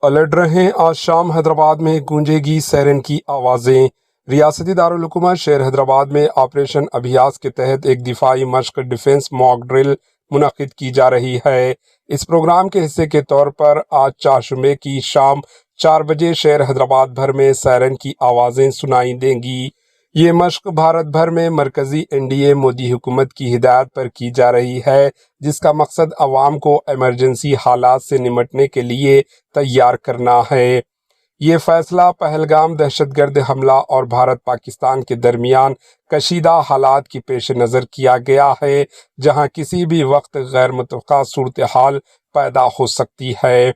Alert رہیں، آج شام حیدرآباد میں گونجے گی سائرن کی آوازیں۔ ریاستی دارالحکومت شہر حیدرآباد میں آپریشن ابھیاس کے تحت ایک دفاعی مشق ڈیفنس موک ڈرل منعقد کی جا رہی ہے۔ اس پروگرام کے حصے کے طور پر آج چہارشنبے کی شام 4 بجے شہر حیدرآباد بھر میں سائرن کی آوازیں سنائی دیں گی۔ یہ مشق بھارت بھر میں مرکزی NDA مودی حکومت کی ہدایت پر کی جا رہی ہے، جس کا مقصد عوام کو ایمرجنسی حالات سے نمٹنے کے لیے تیار کرنا ہے۔ یہ فیصلہ پہلگام دہشت گرد حملہ اور بھارت پاکستان کے درمیان کشیدہ حالات کی پیش نظر کیا گیا ہے، جہاں کسی بھی وقت غیر متوقع صورتحال پیدا ہو سکتی ہے۔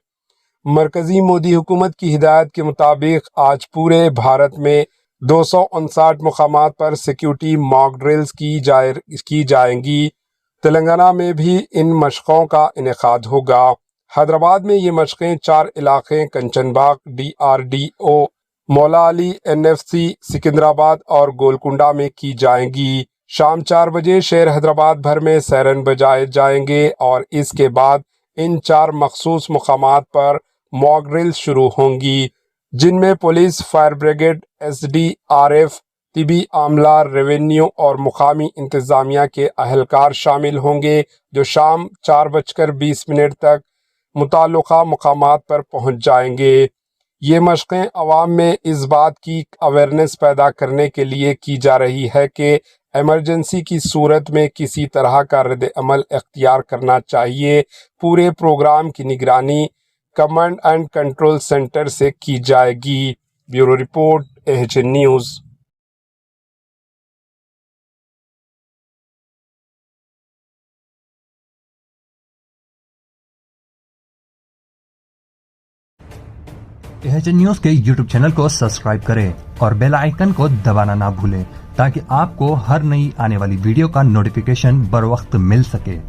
مرکزی مودی حکومت کی ہدایت کے مطابق آج پورے بھارت میں 259 مقامات پر سیکیورٹی موک ڈرلز کی جائیں گی۔ تلنگانہ میں بھی ان مشقوں کا انعقاد ہوگا۔ حیدرآباد میں یہ مشقیں 4 علاقے کنچن باغ، DRDO، مولا علی NFC، سکندرآباد اور گولکنڈہ میں کی جائیں گی۔ شام 4 بجے شہر حیدرآباد بھر میں سائرن بجائے جائیں گے اور اس کے بعد ان 4 مخصوص مقامات پر موک ڈرل شروع ہوں گی، جن میں پولیس، فائر بریگیڈ، SDRF، طبی عملہ، ریونیو اور مقامی انتظامیہ کے اہلکار شامل ہوں گے، جو شام 4:20 تک متعلقہ مقامات پر پہنچ جائیں گے۔ یہ مشقیں عوام میں اس بات کی اویئرنیس پیدا کرنے کے لیے کی جا رہی ہے کہ ایمرجنسی کی صورت میں کسی طرح کا رد عمل اختیار کرنا چاہیے۔ پورے پروگرام کی نگرانی کمانڈ اینڈ کنٹرول سینٹر سے کی جائے گی۔ Bureau report, AHN news. AHN news کے YouTube چینل کو سبسکرائب کریں اور بیل آئیکن کو دبانا نہ بھولیں تاکہ آپ کو ہر نئی آنے والی ویڈیو کا نوٹیفیکیشن بر وقت مل سکے۔